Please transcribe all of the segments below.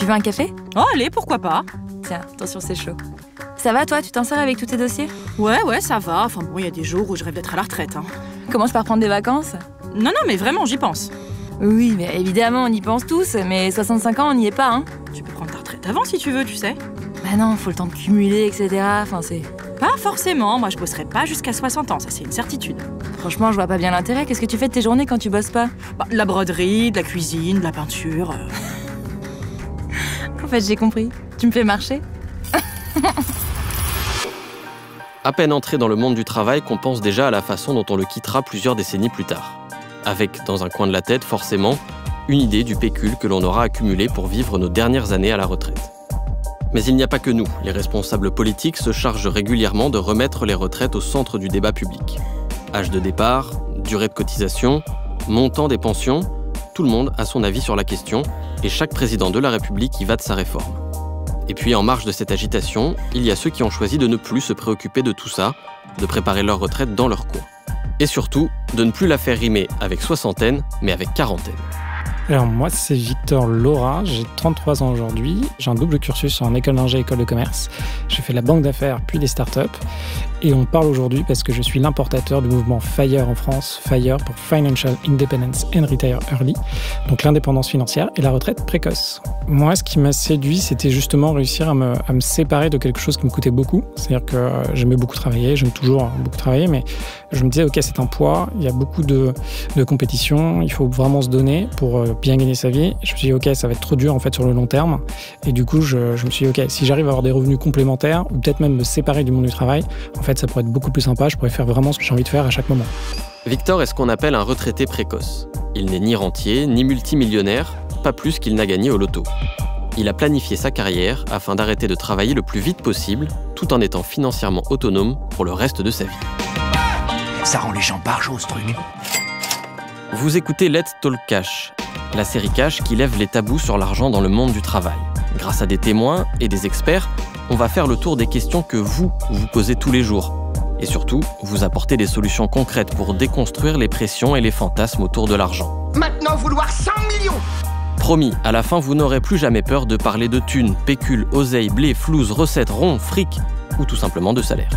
Tu veux un café? Oh, allez, pourquoi pas? Tiens, attention, c'est chaud. Ça va, toi? Tu t'en sors avec tous tes dossiers? Ouais, ça va. Enfin bon, il y a des jours où je rêve d'être à la retraite. Commence par prendre des vacances? Non, mais vraiment, j'y pense. Oui, mais évidemment, on y pense tous, mais 65 ans, on n'y est pas, hein. Tu peux prendre ta retraite avant si tu veux, tu sais. Bah non, faut le temps de cumuler, etc. Enfin, c'est... Pas forcément, moi je bosserai pas jusqu'à 60 ans, ça c'est une certitude. Franchement, je vois pas bien l'intérêt. Qu'est-ce que tu fais de tes journées quand tu bosses pas? Bah, de la broderie, de la cuisine, de la peinture... En fait, j'ai compris. Tu me fais marcher? À peine entré dans le monde du travail qu'on pense déjà à la façon dont on le quittera plusieurs décennies plus tard. Avec, dans un coin de la tête, forcément, une idée du pécule que l'on aura accumulé pour vivre nos dernières années à la retraite. Mais il n'y a pas que nous. Les responsables politiques se chargent régulièrement de remettre les retraites au centre du débat public. Âge de départ, durée de cotisation, montant des pensions, tout le monde a son avis sur la question et chaque président de la République y va de sa réforme. Et puis en marge de cette agitation, il y a ceux qui ont choisi de ne plus se préoccuper de tout ça, de préparer leur retraite dans leur coin. Et surtout, de ne plus la faire rimer avec soixantaine, mais avec quarantaine. Alors moi, c'est Victor Laura, j'ai 33 ans aujourd'hui. J'ai un double cursus en école d'ingé et école de commerce. J'ai fait de la banque d'affaires puis des startups. Et on parle aujourd'hui parce que je suis l'importateur du mouvement FIRE en France. FIRE pour Financial Independence and Retire Early. Donc l'indépendance financière et la retraite précoce. Moi, ce qui m'a séduit, c'était justement réussir à me séparer de quelque chose qui me coûtait beaucoup. C'est-à-dire que j'aimais beaucoup travailler, j'aime toujours beaucoup travailler, mais je me disais, ok, c'est un poids, il y a beaucoup de compétition, il faut vraiment se donner pour bien gagner sa vie. Je me suis dit, ok, ça va être trop dur en fait sur le long terme. Et du coup, je me suis dit, ok, si j'arrive à avoir des revenus complémentaires, ou peut-être même me séparer du monde du travail, en fait, ça pourrait être beaucoup plus sympa, je pourrais faire vraiment ce que j'ai envie de faire à chaque moment. Victor est ce qu'on appelle un retraité précoce. Il n'est ni rentier, ni multimillionnaire, pas plus qu'il n'a gagné au loto. Il a planifié sa carrière afin d'arrêter de travailler le plus vite possible, tout en étant financièrement autonome pour le reste de sa vie. Ça rend les gens barjots, ce truc. Vous écoutez Let's Talk Cash, la série Cash qui lève les tabous sur l'argent dans le monde du travail. Grâce à des témoins et des experts, on va faire le tour des questions que vous posez tous les jours. Et surtout, vous apporter des solutions concrètes pour déconstruire les pressions et les fantasmes autour de l'argent. Maintenant, vouloir 100 millions! Promis, à la fin, vous n'aurez plus jamais peur de parler de thunes, pécule, oseille, blé, flouze, recettes, ronds, fric ou tout simplement de salaire.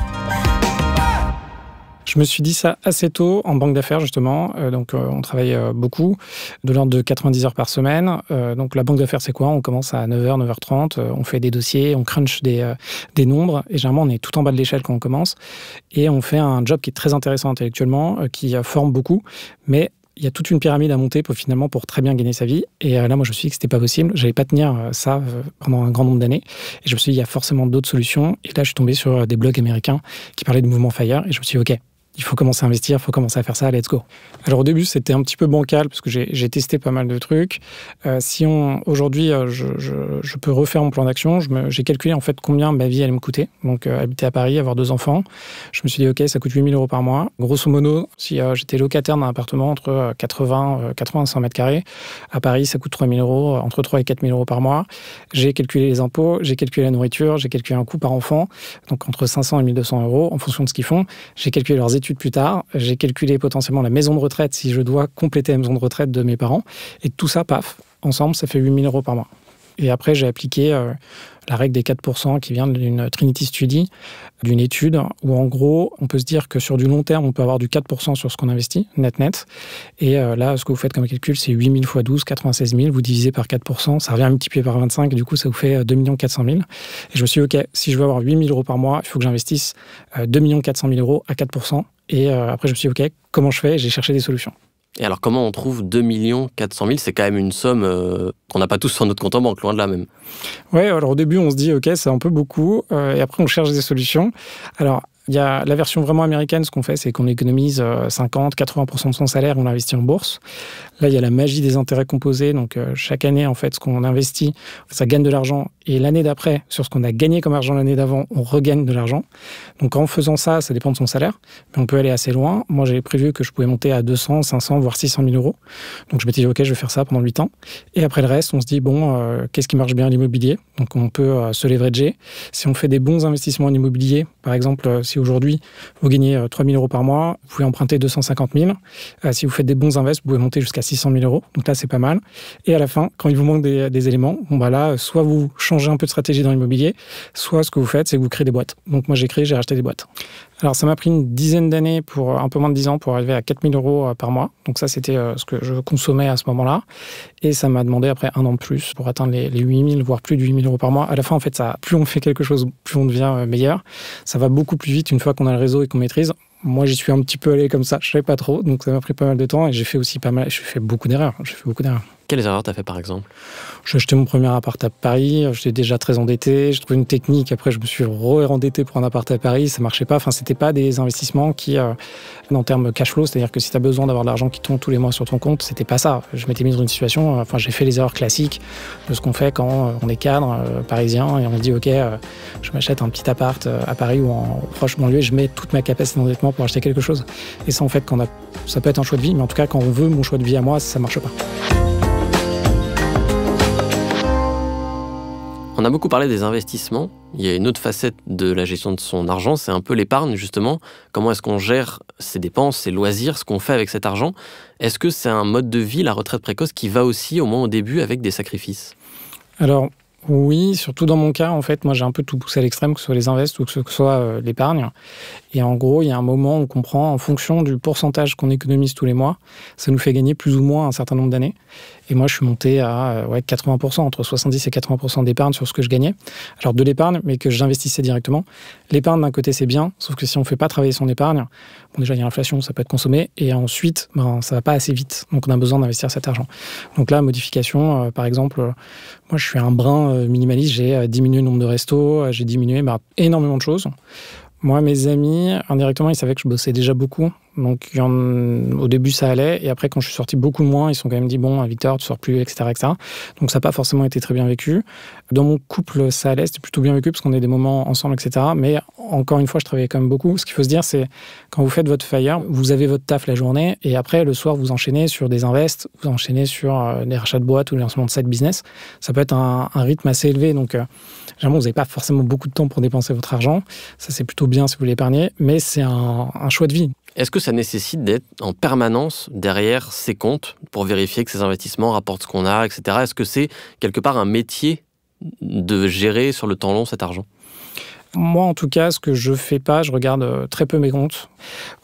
Je me suis dit ça assez tôt en banque d'affaires, justement. On travaille beaucoup, de l'ordre de 90 heures par semaine. Donc, la banque d'affaires, c'est quoi? On commence à 9h, 9h30, on fait des dossiers, on crunch des nombres. Et généralement, on est tout en bas de l'échelle quand on commence. Et on fait un job qui est très intéressant intellectuellement, qui forme beaucoup. Mais il y a toute une pyramide à monter pour très bien gagner sa vie. Et là, moi, je me suis dit que c'était pas possible. Je n'allais pas tenir ça pendant un grand nombre d'années. Et je me suis dit, il y a forcément d'autres solutions. Et là, je suis tombé sur des blogs américains qui parlaient du mouvement FIRE. Et je me suis dit, OK, il faut commencer à investir, il faut commencer à faire ça, let's go. Alors au début, c'était un petit peu bancal parce que j'ai testé pas mal de trucs. Aujourd'hui, je peux refaire mon plan d'action. J'ai calculé en fait combien ma vie allait me coûter. Donc habiter à Paris, avoir 2 enfants. Je me suis dit, ok, ça coûte 8 000 € par mois. Grosso modo, si j'étais locataire d'un appartement entre 80 et 100 mètres carrés, à Paris, ça coûte 3 000 €, entre 3 et 4 000 € par mois. J'ai calculé les impôts, j'ai calculé la nourriture, j'ai calculé un coût par enfant, donc entre 500 et 1 200 € en fonction de ce qu'ils font. J'ai calculé leurs études plus tard, j'ai calculé potentiellement la maison de retraite si je dois compléter la maison de retraite de mes parents. Et tout ça, paf, ensemble, ça fait 8 000 € par mois. Et après, j'ai appliqué la règle des 4% qui vient d'une Trinity Study, d'une étude où, en gros, on peut se dire que sur du long terme, on peut avoir du 4% sur ce qu'on investit, net. Et là, ce que vous faites comme calcul, c'est 8 000 x 12, 96 000. Vous divisez par 4%, ça revient multiplié par 25, et du coup, ça vous fait 2 400 000. Et je me suis dit, OK, si je veux avoir 8 000 € par mois, il faut que j'investisse 2 400 000 € à 4%. Et après, je me suis dit, OK, comment je fais? J'ai cherché des solutions. Et alors, comment on trouve 2 400 000? C'est quand même une somme qu'on n'a pas tous sur notre compte en banque, loin de là même. Ouais, alors au début, on se dit, OK, c'est un peu beaucoup. Et après, on cherche des solutions. Alors, il y a la version vraiment américaine, ce qu'on fait, c'est qu'on économise 50-80% de son salaire, on l'investit en bourse. Là, il y a la magie des intérêts composés. Donc, chaque année, en fait, ce qu'on investit, ça gagne de l'argent. Et l'année d'après, sur ce qu'on a gagné comme argent l'année d'avant, on regagne de l'argent. Donc, en faisant ça, ça dépend de son salaire. Mais on peut aller assez loin. Moi, j'avais prévu que je pouvais monter à 200, 500, voire 600 000 €. Donc, je m'étais dit, OK, je vais faire ça pendant 8 ans. Et après le reste, on se dit, qu'est-ce qui marche bien à l'immobilier? Donc, on peut se leverager. Si on fait des bons investissements en immobilier, par exemple, si si aujourd'hui vous gagnez 3 000 euros par mois, vous pouvez emprunter 250 000. Si vous faites des bons invests, vous pouvez monter jusqu'à 600 000 euros. Donc là, c'est pas mal. Et à la fin, quand il vous manque des éléments, là, soit vous changez un peu de stratégie dans l'immobilier, soit ce que vous faites, c'est que vous créez des boîtes. Donc moi, j'ai racheté des boîtes. Alors, ça m'a pris une dizaine d'années, pour un peu moins de 10 ans, pour arriver à 4 000 euros par mois. Donc ça, c'était ce que je consommais à ce moment-là. Et ça m'a demandé après 1 an de plus pour atteindre les 8 000, voire plus de 8 000 euros par mois. À la fin, en fait, plus on fait quelque chose, plus on devient meilleur. Ça va beaucoup plus vite une fois qu'on a le réseau et qu'on maîtrise. Moi, j'y suis un petit peu allé comme ça. Je savais pas trop, donc ça m'a pris pas mal de temps. Et j'ai fait beaucoup d'erreurs. Quelles erreurs t'as fait, par exemple? J'ai acheté mon premier appart à Paris, j'étais déjà très endetté, j'ai trouvé une technique, après je me suis re-endetté pour un appart à Paris, ça marchait pas. Enfin, c'était pas des investissements qui, en termes cash flow, c'est-à-dire que si tu as besoin d'avoir de l'argent qui tombe tous les mois sur ton compte, c'était pas ça. Je m'étais mis dans une situation, j'ai fait les erreurs classiques de ce qu'on fait quand on est cadre parisien et on dit ok, je m'achète un petit appart à Paris ou en proche banlieue et je mets toute ma capacité d'endettement pour acheter quelque chose. Et ça, en fait, ça peut être un choix de vie, mais en tout cas, quand on veut mon choix de vie à moi, ça marche pas. On a beaucoup parlé des investissements. Il y a une autre facette de la gestion de son argent, c'est un peu l'épargne, justement. Comment est-ce qu'on gère ses dépenses, ses loisirs, ce qu'on fait avec cet argent? Est-ce que c'est un mode de vie, la retraite précoce, qui va aussi, au moins au début, avec des sacrifices? Alors, oui, surtout dans mon cas, en fait, moi j'ai un peu tout poussé à l'extrême, que ce soit les invests ou que ce soit l'épargne. Et en gros, il y a un moment où on comprend, en fonction du pourcentage qu'on économise tous les mois, ça nous fait gagner plus ou moins un certain nombre d'années. Et moi, je suis monté à 80%, entre 70 et 80% d'épargne sur ce que je gagnais. Alors de l'épargne, mais que j'investissais directement. L'épargne, d'un côté, c'est bien, sauf que si on ne fait pas travailler son épargne, déjà, il y a l'inflation, ça peut être consommé, et ensuite, ça ne va pas assez vite. Donc, on a besoin d'investir cet argent. Donc là, modification, par exemple, moi, je suis un brin minimaliste, j'ai diminué le nombre de restos, j'ai diminué énormément de choses. Moi, mes amis, indirectement, ils savaient que je bossais déjà beaucoup. Donc, au début, ça allait. Et après, quand je suis sorti beaucoup moins, ils se sont quand même dit « Bon, Victor, tu sors plus, etc. etc. » Donc, ça n'a pas forcément été très bien vécu. Dans mon couple, ça allait. C'était plutôt bien vécu parce qu'on a des moments ensemble, etc. Mais encore une fois, je travaillais quand même beaucoup. Ce qu'il faut se dire, c'est quand vous faites votre FIRE, vous avez votre taf la journée. Et après, le soir, vous enchaînez sur des invests, vous enchaînez sur des rachats de boîtes ou des lancements de side business. Ça peut être un rythme assez élevé. Donc, généralement, vous n'avez pas forcément beaucoup de temps pour dépenser votre argent. Ça, c'est plutôt bien si vous l'épargnez. Mais c'est un choix de vie. Est-ce que ça nécessite d'être en permanence derrière ses comptes pour vérifier que ces investissements rapportent ce qu'on a, etc. Est-ce que c'est quelque part un métier de gérer sur le temps long cet argent? Moi, en tout cas, ce que je fais pas, je regarde très peu mes comptes.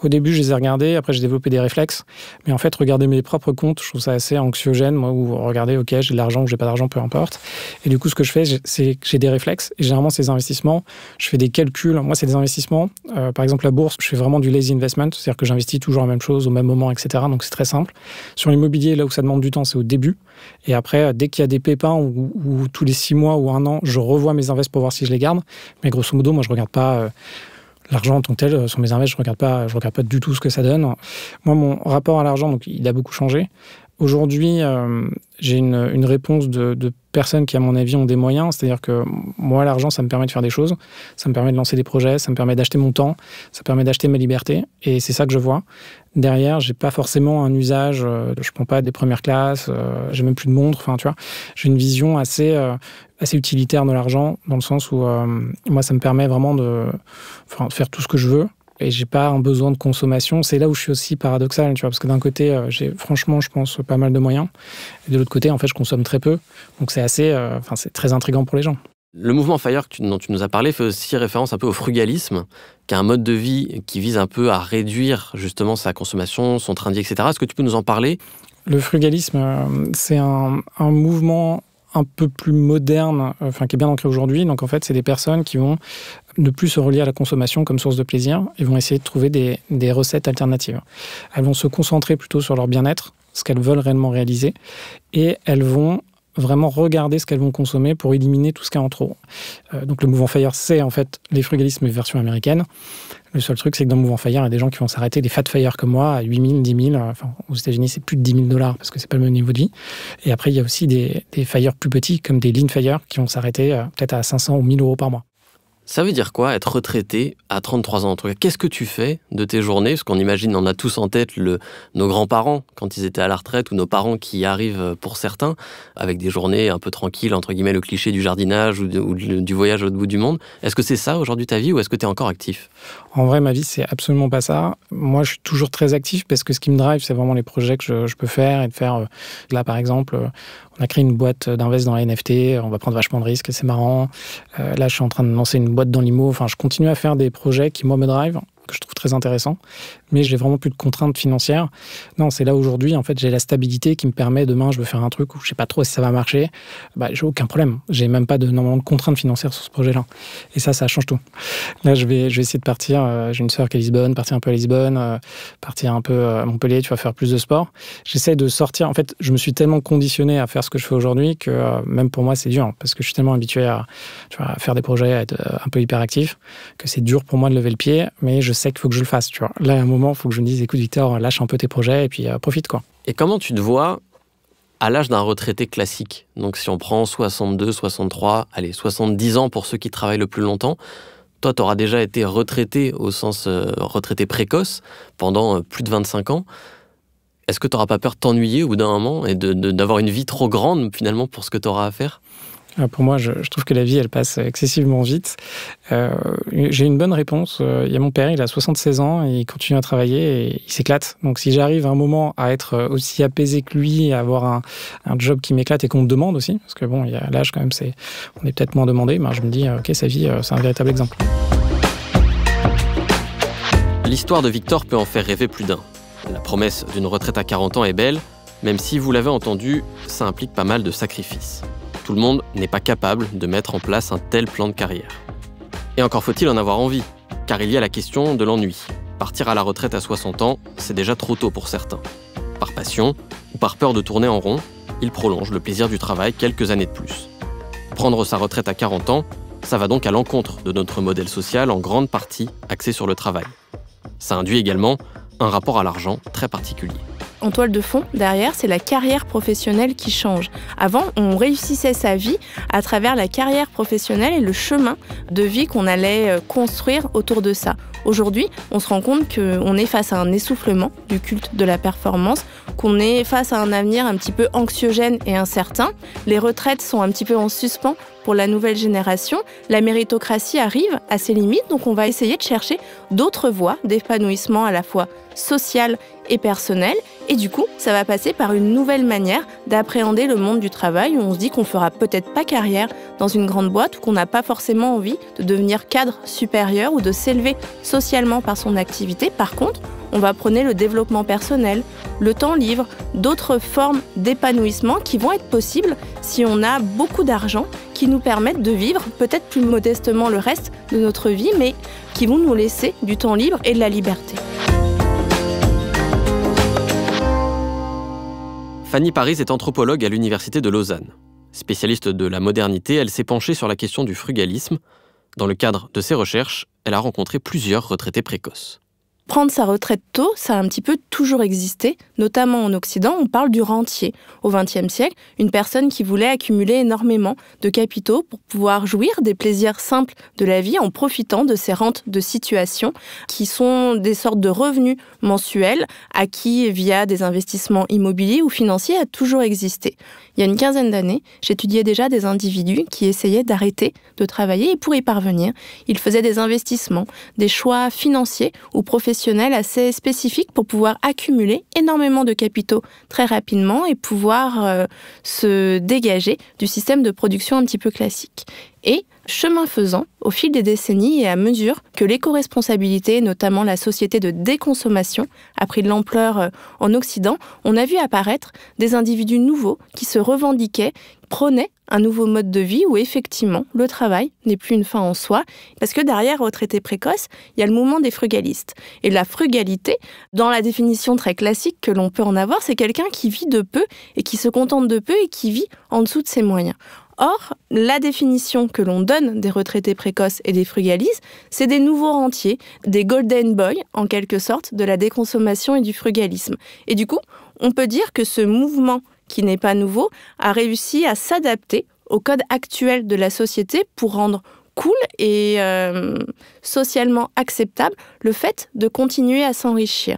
Au début, je les ai regardés, après j'ai développé des réflexes. Mais en fait, regarder mes propres comptes, je trouve ça assez anxiogène, moi, où regarder, ok, j'ai de l'argent ou j'ai pas d'argent, peu importe. Et du coup, ce que je fais, c'est que j'ai des réflexes. Et généralement, ces investissements, je fais des calculs. Moi, c'est des investissements. Par exemple, la bourse, je fais vraiment du lazy investment, c'est-à-dire que j'investis toujours la même chose au même moment, etc. Donc, c'est très simple. Sur l'immobilier, là où ça demande du temps, c'est au début. Et après, dès qu'il y a des pépins ou tous les 6 mois ou 1 an, je revois mes invests pour voir si je les garde. Mais grosso modo, moi, je regarde pas l'argent en tant que tel. Sur mes invests, je regarde pas du tout ce que ça donne. Moi, mon rapport à l'argent, donc, il a beaucoup changé. Aujourd'hui, j'ai une réponse de personnes qui, à mon avis, ont des moyens. C'est-à-dire que moi, l'argent, ça me permet de faire des choses. Ça me permet de lancer des projets. Ça me permet d'acheter mon temps. Ça permet d'acheter ma liberté. Et c'est ça que je vois. Derrière, j'ai pas forcément un usage. Je prends pas des premières classes. J'ai même plus de montre. Enfin, tu vois, j'ai une vision assez utilitaire de l'argent, dans le sens où moi, ça me permet vraiment de faire tout ce que je veux. Et j'ai pas un besoin de consommation. C'est là où je suis aussi paradoxal, tu vois, parce que d'un côté, j'ai franchement, je pense, pas mal de moyens. Et de l'autre côté, en fait, je consomme très peu. Donc c'est assez, c'est très intriguant pour les gens. Le mouvement FIRE dont tu nous as parlé fait aussi référence un peu au frugalisme, qui est un mode de vie qui vise un peu à réduire justement sa consommation, son train de vie, etc. Est-ce que tu peux nous en parler? Le frugalisme, c'est un mouvement un peu plus moderne, qui est bien ancré aujourd'hui. Donc en fait, c'est des personnes qui vont ne plus se relier à la consommation comme source de plaisir et vont essayer de trouver des recettes alternatives. Elles vont se concentrer plutôt sur leur bien-être, ce qu'elles veulent réellement réaliser, et elles vont vraiment regarder ce qu'elles vont consommer pour éliminer tout ce qu'il y a en trop. Donc le mouvement FIRE, c'est en fait les frugalismes version américaine. Le seul truc, c'est que dans le mouvement FIRE, il y a des gens qui vont s'arrêter, des fat FIRE comme moi, à 8 000, 10 000. Enfin, aux États-Unis, c'est plus de 10 000 $, parce que c'est pas le même niveau de vie. Et après, il y a aussi des FIRE plus petits, comme des lean FIRE, qui vont s'arrêter peut-être à 500 ou 1 000 € par mois. Ça veut dire quoi, être retraité à 33 ans en tout cas? Qu'est-ce que tu fais de tes journées? Parce qu'on imagine, on a tous en tête nos grands-parents quand ils étaient à la retraite, ou nos parents qui y arrivent pour certains, avec des journées un peu tranquilles, entre guillemets, le cliché du jardinage ou du voyage au bout du monde. Est-ce que c'est ça aujourd'hui ta vie, ou est-ce que tu es encore actif? En vrai, ma vie, c'est absolument pas ça. Moi, je suis toujours très actif parce que ce qui me drive, c'est vraiment les projets que je peux faire et de faire. Là, par exemple, on a créé une boîte d'invest dans la NFT, on va prendre vachement de risques, c'est marrant. Là, je suis en train de lancer une boîte dans l'IMO. Enfin, je continue à faire des projets qui, moi, me drive, que je trouve très intéressants, mais j'ai vraiment plus de contraintes financières. Non, c'est là aujourd'hui, en fait, j'ai la stabilité qui me permet, demain, je veux faire un truc où je sais pas trop si ça va marcher, j'ai aucun problème. J'ai même pas normalement de contraintes financières sur ce projet-là. Et ça change tout. Là, je vais essayer de partir. J'ai une sœur qui est à Lisbonne, partir un peu à Lisbonne, partir un peu à Montpellier, tu vas faire plus de sport. J'essaie de sortir. En fait, je me suis tellement conditionné à faire ce que je fais aujourd'hui que même pour moi, c'est dur, parce que je suis tellement habitué à faire des projets, à être un peu hyperactif, que c'est dur pour moi de lever le pied, mais je sais qu'il faut que je le fasse, tu vois. Là, à un moment, il faut que je me dise, écoute, Victor, lâche un peu tes projets et puis profite, quoi. Et comment tu te vois à l'âge d'un retraité classique? Donc, si on prend 62, 63, allez, 70 ans pour ceux qui travaillent le plus longtemps, toi, tu auras déjà été retraité au sens retraité précoce pendant plus de 25 ans. Est-ce que tu n'auras pas peur de t'ennuyer au bout d'un moment et d'avoir une vie trop grande, finalement, pour ce que tu auras à faire? Pour moi, je trouve que la vie, elle passe excessivement vite. J'ai une bonne réponse. Il y a mon père, il a 76 ans, et il continue à travailler et il s'éclate. Donc si j'arrive à un moment à être aussi apaisé que lui, à avoir un job qui m'éclate et qu'on me demande aussi, parce que bon, il y a l'âge quand même, on est peut-être moins demandé, mais je me dis, ok, sa vie, c'est un véritable exemple. L'histoire de Victor peut en faire rêver plus d'un. La promesse d'une retraite à 40 ans est belle, même si, vous l'avez entendu, ça implique pas mal de sacrifices. Tout le monde n'est pas capable de mettre en place un tel plan de carrière. Et encore faut-il en avoir envie, car il y a la question de l'ennui. Partir à la retraite à 60 ans, c'est déjà trop tôt pour certains. Par passion ou par peur de tourner en rond, il prolonge le plaisir du travail quelques années de plus. Prendre sa retraite à 40 ans, ça va donc à l'encontre de notre modèle social en grande partie axé sur le travail. Ça induit également un rapport à l'argent très particulier. En toile de fond, derrière, c'est la carrière professionnelle qui change. Avant, on réussissait sa vie à travers la carrière professionnelle et le chemin de vie qu'on allait construire autour de ça. Aujourd'hui, on se rend compte qu'on est face à un essoufflement du culte de la performance, qu'on est face à un avenir un petit peu anxiogène et incertain. Les retraites sont un petit peu en suspens pour la nouvelle génération. La méritocratie arrive à ses limites, donc on va essayer de chercher d'autres voies d'épanouissement à la fois social et personnel. Et du coup, ça va passer par une nouvelle manière d'appréhender le monde du travail, où on se dit qu'on fera peut-être pas carrière dans une grande boîte, ou qu'on n'a pas forcément envie de devenir cadre supérieur ou de s'élever socialement par son activité. Par contre, on va prôner le développement personnel, le temps libre, d'autres formes d'épanouissement qui vont être possibles si on a beaucoup d'argent, qui nous permettent de vivre peut-être plus modestement le reste de notre vie, mais qui vont nous laisser du temps libre et de la liberté. Fanny Paris est anthropologue à l'Université de Lausanne. Spécialiste de la modernité, elle s'est penchée sur la question du frugalisme. Dans le cadre de ses recherches, elle a rencontré plusieurs retraités précoces. Prendre sa retraite tôt, ça a un petit peu toujours existé, notamment en Occident. On parle du rentier. Au XXe siècle, une personne qui voulait accumuler énormément de capitaux pour pouvoir jouir des plaisirs simples de la vie en profitant de ces rentes de situation qui sont des sortes de revenus mensuels acquis via des investissements immobiliers ou financiers a toujours existé. Il y a une quinzaine d'années, j'étudiais déjà des individus qui essayaient d'arrêter de travailler et pour y parvenir, ils faisaient des investissements, des choix financiers ou professionnels assez spécifiques pour pouvoir accumuler énormément de capitaux très rapidement et pouvoir se dégager du système de production un petit peu classique. Et chemin faisant, au fil des décennies et à mesure que l'éco-responsabilité, notamment la société de déconsommation, a pris de l'ampleur en Occident, on a vu apparaître des individus nouveaux qui se revendiquaient, prônaient un nouveau mode de vie où effectivement le travail n'est plus une fin en soi, parce que derrière retraité précoce, il y a le mouvement des frugalistes. Et la frugalité, dans la définition très classique que l'on peut en avoir, c'est quelqu'un qui vit de peu et qui se contente de peu et qui vit en dessous de ses moyens. Or, la définition que l'on donne des retraités précoces et des frugalistes, c'est des nouveaux rentiers, des golden boys, en quelque sorte, de la déconsommation et du frugalisme. Et du coup, on peut dire que ce mouvement, qui n'est pas nouveau, a réussi à s'adapter au code actuel de la société pour rendre cool et socialement acceptable le fait de continuer à s'enrichir.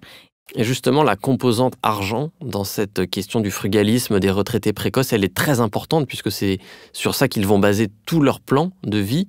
Et justement, la composante argent dans cette question du frugalisme des retraités précoces, elle est très importante puisque c'est sur ça qu'ils vont baser tout leur plan de vie.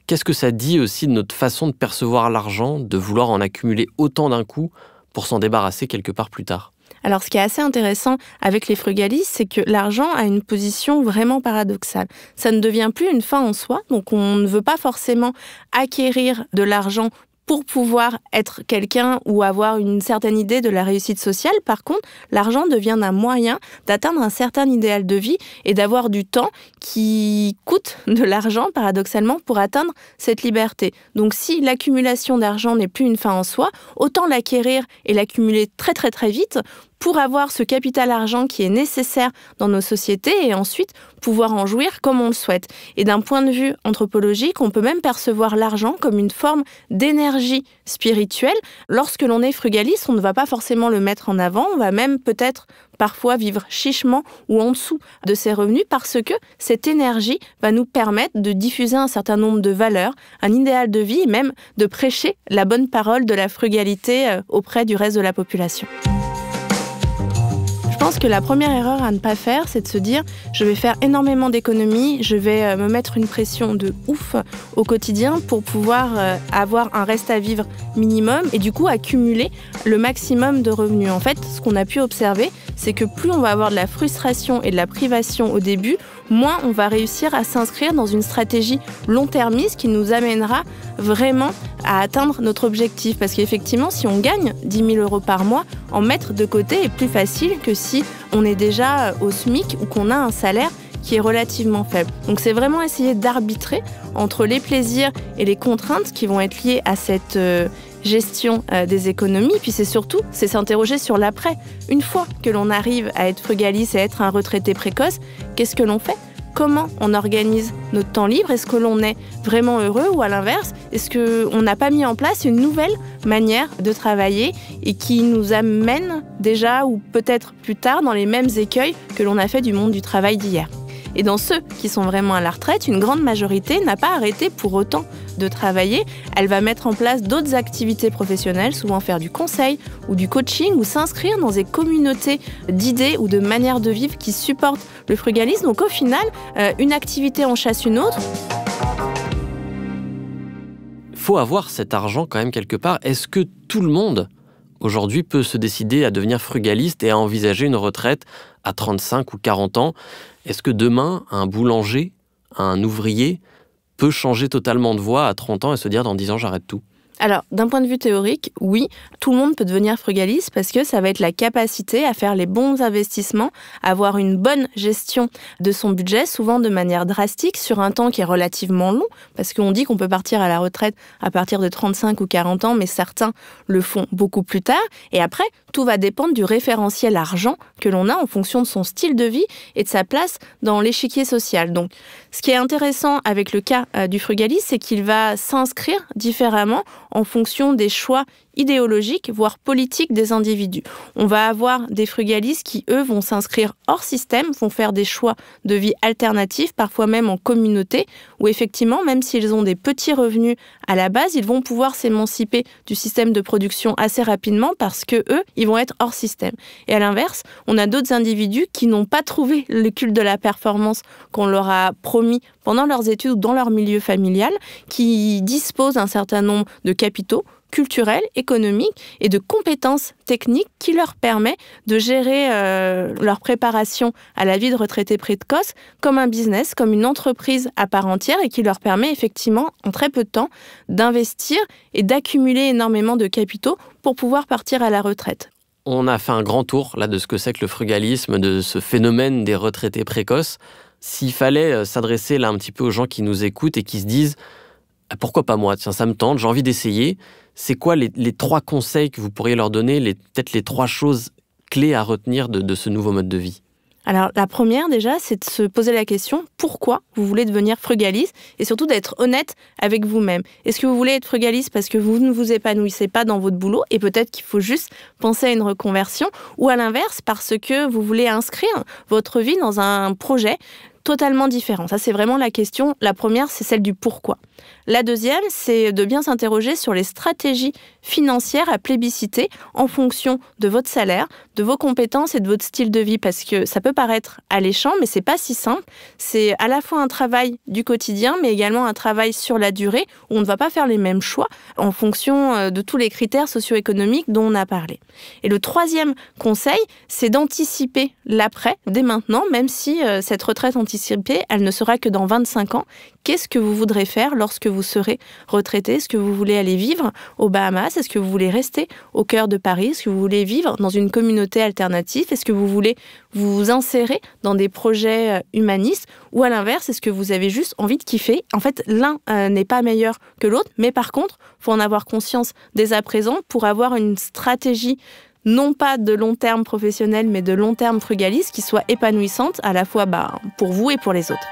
Qu'est-ce que ça dit aussi de notre façon de percevoir l'argent, de vouloir en accumuler autant d'un coup pour s'en débarrasser quelque part plus tard ? Alors, ce qui est assez intéressant avec les frugalistes, c'est que l'argent a une position vraiment paradoxale. Ça ne devient plus une fin en soi, donc on ne veut pas forcément acquérir de l'argent pour pouvoir être quelqu'un ou avoir une certaine idée de la réussite sociale. Par contre, l'argent devient un moyen d'atteindre un certain idéal de vie et d'avoir du temps qui coûte de l'argent, paradoxalement, pour atteindre cette liberté. Donc si l'accumulation d'argent n'est plus une fin en soi, autant l'acquérir et l'accumuler très très très vite pour avoir ce capital argent qui est nécessaire dans nos sociétés et ensuite pouvoir en jouir comme on le souhaite. Et d'un point de vue anthropologique, on peut même percevoir l'argent comme une forme d'énergie spirituelle. Lorsque l'on est frugaliste, on ne va pas forcément le mettre en avant, on va même peut-être parfois vivre chichement ou en dessous de ses revenus parce que cette énergie va nous permettre de diffuser un certain nombre de valeurs, un idéal de vie et même de prêcher la bonne parole de la frugalité auprès du reste de la population. Je pense que la première erreur à ne pas faire, c'est de se dire « je vais faire énormément d'économies, je vais me mettre une pression de ouf au quotidien pour pouvoir avoir un reste à vivre minimum et du coup accumuler le maximum de revenus ». En fait, ce qu'on a pu observer, c'est que plus on va avoir de la frustration et de la privation au début, moins on va réussir à s'inscrire dans une stratégie long-termiste qui nous amènera vraiment à atteindre notre objectif. Parce qu'effectivement, si on gagne 10 000 € par mois, en mettre de côté est plus facile que si on est déjà au SMIC ou qu'on a un salaire qui est relativement faible. Donc c'est vraiment essayer d'arbitrer entre les plaisirs et les contraintes qui vont être liées à cette gestion des économies. Puis c'est s'interroger sur l'après. Une fois que l'on arrive à être frugaliste et à être un retraité précoce, qu'est-ce que l'on fait ? Comment on organise notre temps libre ? Est-ce que l'on est vraiment heureux ou à l'inverse ? Est-ce qu'on n'a pas mis en place une nouvelle manière de travailler et qui nous amène déjà ou peut-être plus tard dans les mêmes écueils que l'on a fait du monde du travail d'hier ? Et dans ceux qui sont vraiment à la retraite, une grande majorité n'a pas arrêté pour autant de travailler. Elle va mettre en place d'autres activités professionnelles, souvent faire du conseil ou du coaching ou s'inscrire dans des communautés d'idées ou de manières de vivre qui supportent le frugalisme. Donc au final, une activité en chasse une autre. Faut avoir cet argent quand même quelque part. Est-ce que tout le monde aujourd'hui peut se décider à devenir frugaliste et à envisager une retraite à 35 ou 40 ans ? Est-ce que demain, un boulanger, un ouvrier peut changer totalement de voie à 30 ans et se dire dans 10 ans, j'arrête tout ? Alors, d'un point de vue théorique, oui, tout le monde peut devenir frugaliste parce que ça va être la capacité à faire les bons investissements, à avoir une bonne gestion de son budget, souvent de manière drastique, sur un temps qui est relativement long, parce qu'on dit qu'on peut partir à la retraite à partir de 35 ou 40 ans, mais certains le font beaucoup plus tard. Et après, tout va dépendre du référentiel argent que l'on a en fonction de son style de vie et de sa place dans l'échiquier social. Donc, ce qui est intéressant avec le cas du frugaliste, c'est qu'il va s'inscrire différemment en fonction des choix idéologiques, voire politiques des individus. On va avoir des frugalistes qui, eux, vont s'inscrire hors système, vont faire des choix de vie alternatifs, parfois même en communauté, où effectivement, même s'ils ont des petits revenus à la base, ils vont pouvoir s'émanciper du système de production assez rapidement parce que eux, ils vont être hors système. Et à l'inverse, on a d'autres individus qui n'ont pas trouvé le culte de la performance qu'on leur a promis pendant leurs études ou dans leur milieu familial, qui disposent d'un certain nombre de capitaux culturels, économiques et de compétences techniques qui leur permet de gérer leur préparation à la vie de retraité précoce comme un business, comme une entreprise à part entière et qui leur permet effectivement, en très peu de temps, d'investir et d'accumuler énormément de capitaux pour pouvoir partir à la retraite. On a fait un grand tour là de ce que c'est que le frugalisme, de ce phénomène des retraités précoces. S'il fallait s'adresser là un petit peu aux gens qui nous écoutent et qui se disent « pourquoi pas moi ? Tiens, ça me tente, j'ai envie d'essayer », c'est quoi les 3 conseils que vous pourriez leur donner, peut-être les 3 choses clés à retenir de ce nouveau mode de vie ? Alors, la première, déjà, c'est de se poser la question « pourquoi vous voulez devenir frugaliste ?» et surtout d'être honnête avec vous-même. Est-ce que vous voulez être frugaliste parce que vous ne vous épanouissez pas dans votre boulot et peut-être qu'il faut juste penser à une reconversion, ou à l'inverse, parce que vous voulez inscrire votre vie dans un projet totalement différents. Ça, c'est vraiment la question. La première, c'est celle du pourquoi. La deuxième, c'est de bien s'interroger sur les stratégies financières à plébisciter en fonction de votre salaire, de vos compétences et de votre style de vie, parce que ça peut paraître alléchant, mais c'est pas si simple. C'est à la fois un travail du quotidien, mais également un travail sur la durée, où on ne va pas faire les mêmes choix en fonction de tous les critères socio-économiques dont on a parlé. Et le troisième conseil, c'est d'anticiper l'après, dès maintenant, même si cette retraite anticipée, elle ne sera que dans 25 ans. Qu'est-ce que vous voudrez faire lorsque vous serez retraité? Est-ce que vous voulez aller vivre aux Bahamas? Est-ce que vous voulez rester au cœur de Paris? Est-ce que vous voulez vivre dans une communauté alternative? Est-ce que vous voulez vous insérer dans des projets humanistes? Ou à l'inverse, est-ce que vous avez juste envie de kiffer? En fait, l'un n'est pas meilleur que l'autre, mais par contre, il faut en avoir conscience dès à présent pour avoir une stratégie non pas de long terme professionnel, mais de long terme frugaliste qui soit épanouissante à la fois pour vous et pour les autres.